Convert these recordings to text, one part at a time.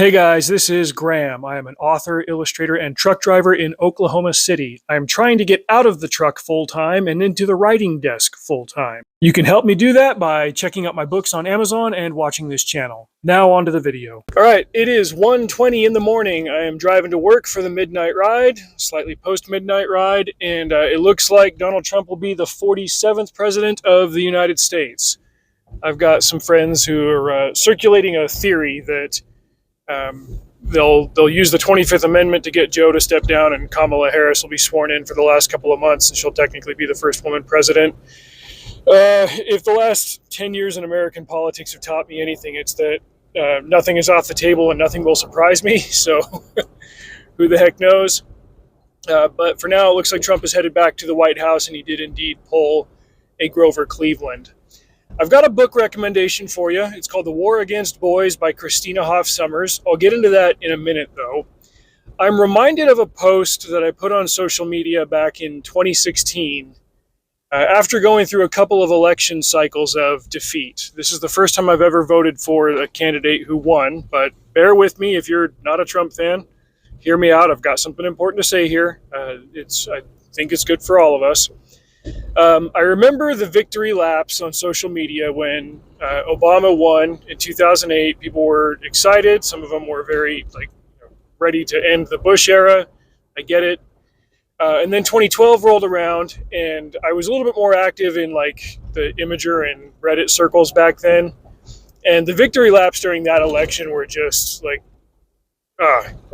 Hey guys, this is Graham. I am an author, illustrator, and truck driver in Oklahoma City. I am trying to get out of the truck full time and into the writing desk full time. You can help me do that by checking out my books on Amazon and watching this channel. Now on to the video. Alright, it is 1:20 in the morning. I am driving to work for the midnight ride, slightly post-midnight ride, and it looks like Donald Trump will be the 47th president of the United States. I've got some friends who are circulating a theory that they'll use the 25th Amendment to get Joe to step down, and Kamala Harris will be sworn in for the last couple of months, and she'll technically be the first woman president. If the last 10 years in American politics have taught me anything, it's that nothing is off the table and nothing will surprise me. So who the heck knows? But for now, it looks like Trump is headed back to the White House, and he did indeed pull a Grover Cleveland. I've got a book recommendation for you. It's called The War Against Boys by Christina Hoff Sommers. I'll get into that in a minute, though. I'm reminded of a post that I put on social media back in 2016 after going through a couple of election cycles of defeat. This is the first time I've ever voted for a candidate who won, but bear with me if you're not a Trump fan. Hear me out. I've got something important to say here. I think it's good for all of us. I remember the victory laps on social media when Obama won in 2008. People were excited. Some of them were very ready to end the Bush era. I get it. And then 2012 rolled around, and I was a little bit more active in the Imager and Reddit circles back then. And the victory laps during that election were just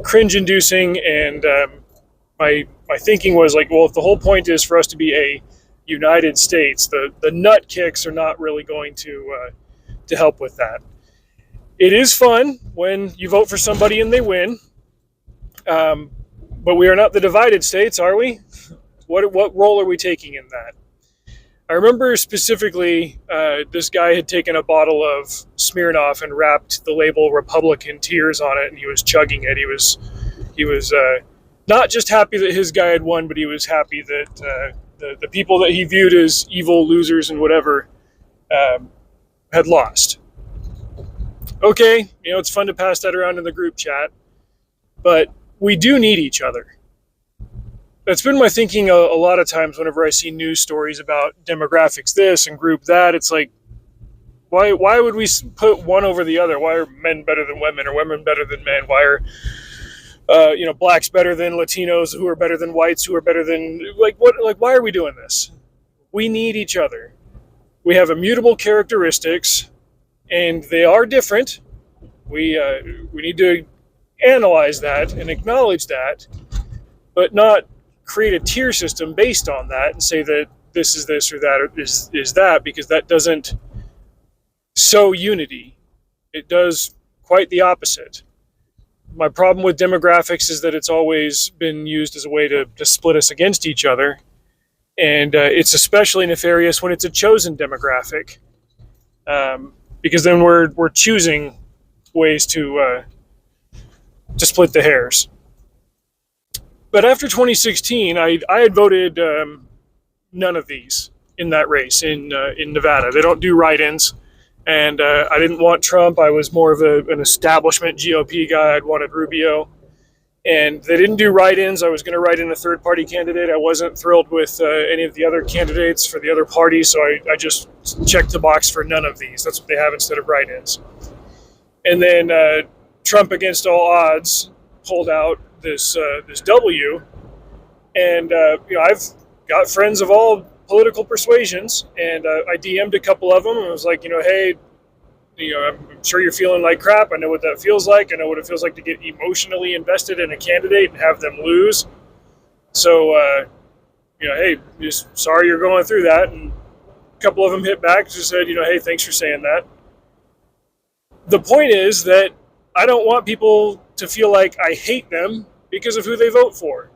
cringe-inducing. And my thinking was well, if the whole point is for us to be a United States, the nut kicks are not really going to help with that. It is fun when you vote for somebody and they win, but we are not the divided states, are we? What role are we taking in that? I remember specifically this guy had taken a bottle of Smirnoff and wrapped the label Republican Tears on it, and he was chugging it. He was not just happy that his guy had won, but he was happy that the people that he viewed as evil losers and whatever had lost. Okay, it's fun to pass that around in the group chat, but we do need each other. That's been my thinking a lot of times whenever I see news stories about demographics this and group that. It's why would we put one over the other? Why are men better than women, or women better than men? Why are blacks better than Latinos, who are better than whites, who are better than why are we doing this? We need each other. We have immutable characteristics, and they are different. We need to analyze that and acknowledge that, but not create a tier system based on that and say that this is this or that is that, because that doesn't sow unity. It does quite the opposite. My problem with demographics is that it's always been used as a way to split us against each other. And it's especially nefarious when it's a chosen demographic, because then we're choosing ways to split the hairs. But after 2016, I had voted none of these in that race in Nevada. They don't do write-ins. And I didn't want Trump. I was more of an establishment GOP guy. I'd wanted Rubio. And they didn't do write-ins. I was going to write in a third-party candidate. I wasn't thrilled with any of the other candidates for the other parties, so I just checked the box for none of these. That's what they have instead of write-ins. And then Trump, against all odds, pulled out this W. And I've got friends of all political persuasions, and I DM'd a couple of them and was like, hey, I'm sure you're feeling like crap. I know what that feels like. I know what it feels like to get emotionally invested in a candidate and have them lose. So, hey, just sorry you're going through that. And a couple of them hit back and just said, hey, thanks for saying that. The point is that I don't want people to feel like I hate them because of who they vote for,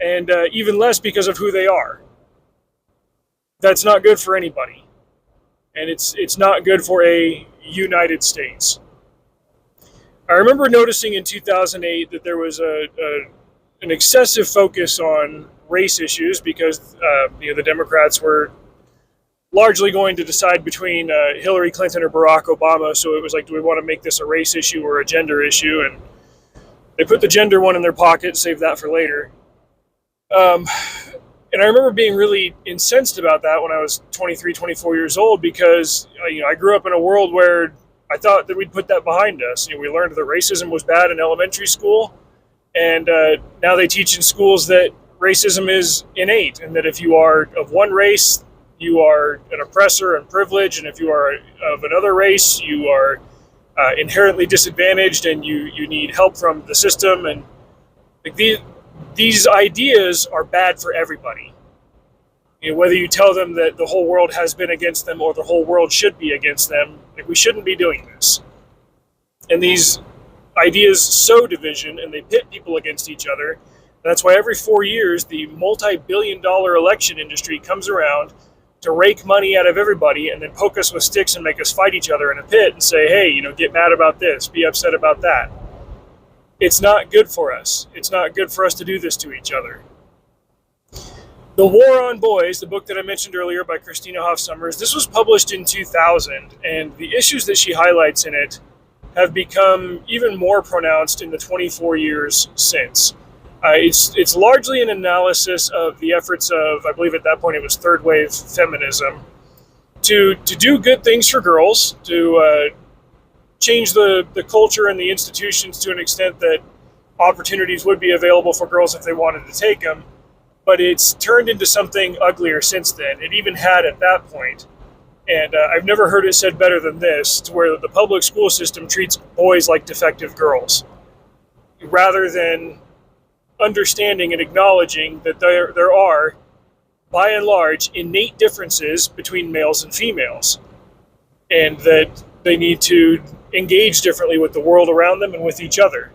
and even less because of who they are. That's not good for anybody. And it's not good for a United States. I remember noticing in 2008 that there was an excessive focus on race issues because the Democrats were largely going to decide between Hillary Clinton or Barack Obama. So it was like, do we want to make this a race issue or a gender issue? And they put the gender one in their pocket, save that for later. And I remember being really incensed about that when I was 23, 24 years old, because I grew up in a world where I thought that we'd put that behind us. We learned that racism was bad in elementary school, and now they teach in schools that racism is innate, and that if you are of one race, you are an oppressor and privileged, and if you are of another race, you are inherently disadvantaged, and you need help from the system. And like, these ideas are bad for everybody. Whether you tell them that the whole world has been against them or the whole world should be against them, like, we shouldn't be doing this. And these ideas sow division, and they pit people against each other. And that's why every 4 years, the multi-billion-dollar election industry comes around to rake money out of everybody and then poke us with sticks and make us fight each other in a pit and say, hey, get mad about this, be upset about that. It's not good for us. It's not good for us to do this to each other. The War on Boys, the book that I mentioned earlier by Christina Hoff Sommers, this was published in 2000, and the issues that she highlights in it have become even more pronounced in the 24 years since. It's largely an analysis of the efforts of, I believe at that point it was third wave feminism, to do good things for girls, to change the culture and the institutions to an extent that opportunities would be available for girls if they wanted to take them. But it's turned into something uglier since then. It even had at that point. And I've never heard it said better than this, to where the public school system treats boys like defective girls, rather than understanding and acknowledging that there are, by and large, innate differences between males and females, and that they need to engage differently with the world around them and with each other.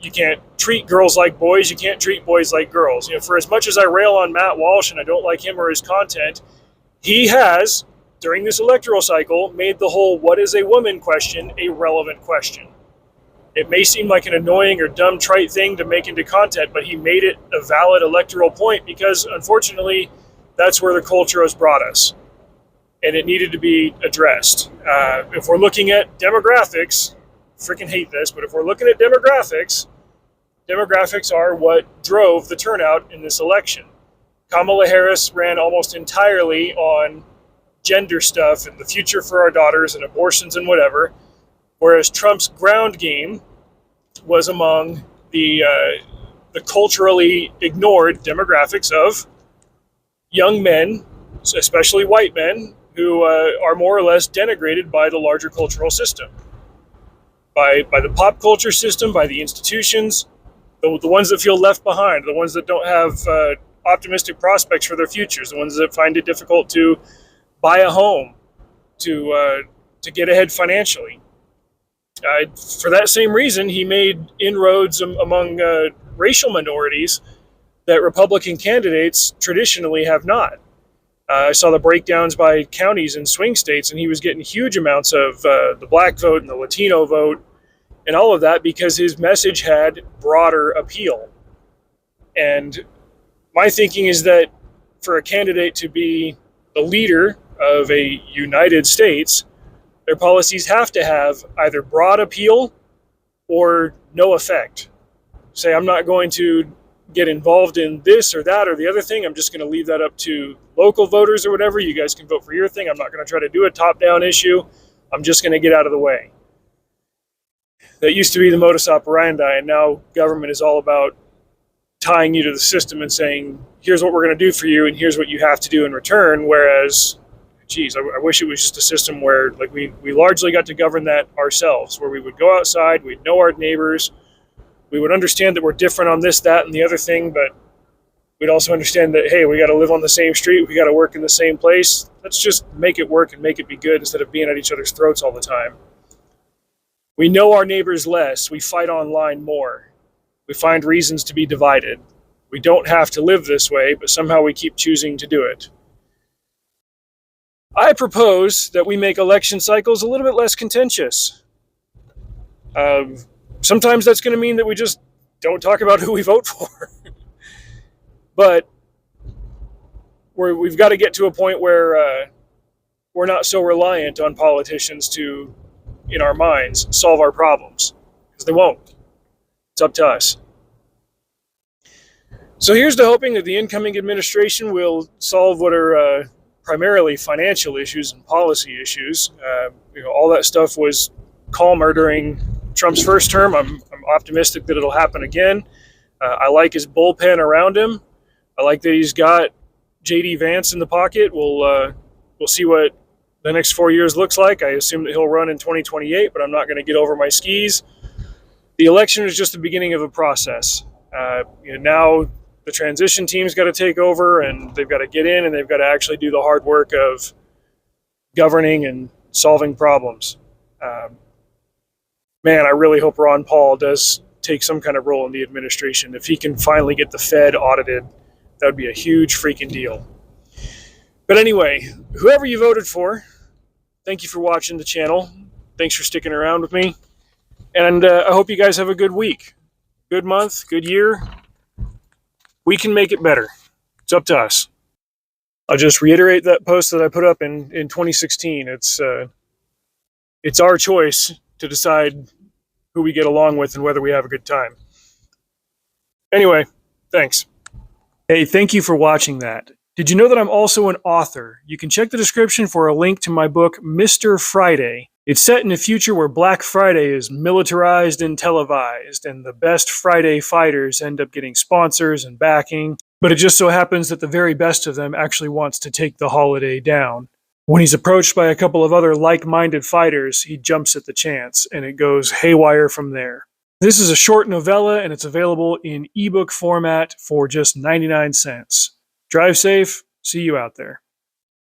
You can't treat girls like boys, you can't treat boys like girls. For as much as I rail on Matt Walsh and I don't like him or his content, he has, during this electoral cycle, made the whole "what is a woman" question a relevant question. It may seem like an annoying or dumb, trite thing to make into content, but he made it a valid electoral point because, unfortunately, that's where the culture has brought us. And it needed to be addressed. If we're looking at demographics, freaking hate this, but if we're looking at demographics are what drove the turnout in this election. Kamala Harris ran almost entirely on gender stuff and the future for our daughters and abortions and whatever, whereas Trump's ground game was among the culturally ignored demographics of young men, especially white men, who are more or less denigrated by the larger cultural system, by the pop culture system, by the institutions, the ones that feel left behind, the ones that don't have optimistic prospects for their futures, the ones that find it difficult to buy a home, to get ahead financially. For that same reason, he made inroads among racial minorities that Republican candidates traditionally have not. I saw the breakdowns by counties in swing states, and he was getting huge amounts of the black vote and the Latino vote and all of that because his message had broader appeal. And my thinking is that for a candidate to be the leader of a United States, their policies have to have either broad appeal or no effect. Say, I'm not going to get involved in this or that or the other thing. I'm just going to leave that up to local voters or whatever. You guys can vote for your thing. I'm not going to try to do a top-down issue. I'm just going to get out of the way. That used to be the modus operandi, and now government is all about tying you to the system and saying, here's what we're going to do for you, and here's what you have to do in return, whereas, geez, I wish it was just a system where like we largely got to govern that ourselves, where we would go outside, we'd know our neighbors, we would understand that we're different on this, that, and the other thing, but we'd also understand that, hey, we got to live on the same street, we got to work in the same place. Let's just make it work and make it be good instead of being at each other's throats all the time. We know our neighbors less. We fight online more. We find reasons to be divided. We don't have to live this way, but somehow we keep choosing to do it. I propose that we make election cycles a little bit less contentious. Sometimes that's going to mean that we just don't talk about who we vote for. But we've got to get to a point where we're not so reliant on politicians to, in our minds, solve our problems, because they won't. It's up to us. So here's to hoping that the incoming administration will solve what are primarily financial issues and policy issues. All that stuff was calmer during Trump's first term. I'm optimistic that it'll happen again. I like his bullpen around him. I like that he's got J.D. Vance in the pocket. We'll see what the next 4 years looks like. I assume that he'll run in 2028, but I'm not going to get over my skis. The election is just the beginning of a process. Now the transition team's got to take over, and they've got to get in, and they've got to actually do the hard work of governing and solving problems. Man, I really hope Ron Paul does take some kind of role in the administration. If he can finally get the Fed audited, that would be a huge freaking deal. But anyway, whoever you voted for, thank you for watching the channel. Thanks for sticking around with me. And I hope you guys have a good week, good month, good year. We can make it better. It's up to us. I'll just reiterate that post that I put up in 2016. It's our choice to decide who we get along with and whether we have a good time. Anyway, thanks. Hey, thank you for watching that. Did you know that I'm also an author? You can check the description for a link to my book, Mr. Friday. It's set in a future where Black Friday is militarized and televised, and the best Friday fighters end up getting sponsors and backing, but it just so happens that the very best of them actually wants to take the holiday down. When he's approached by a couple of other like-minded fighters, he jumps at the chance, and it goes haywire from there. This is a short novella, and it's available in ebook format for just 99 cents. Drive safe. See you out there.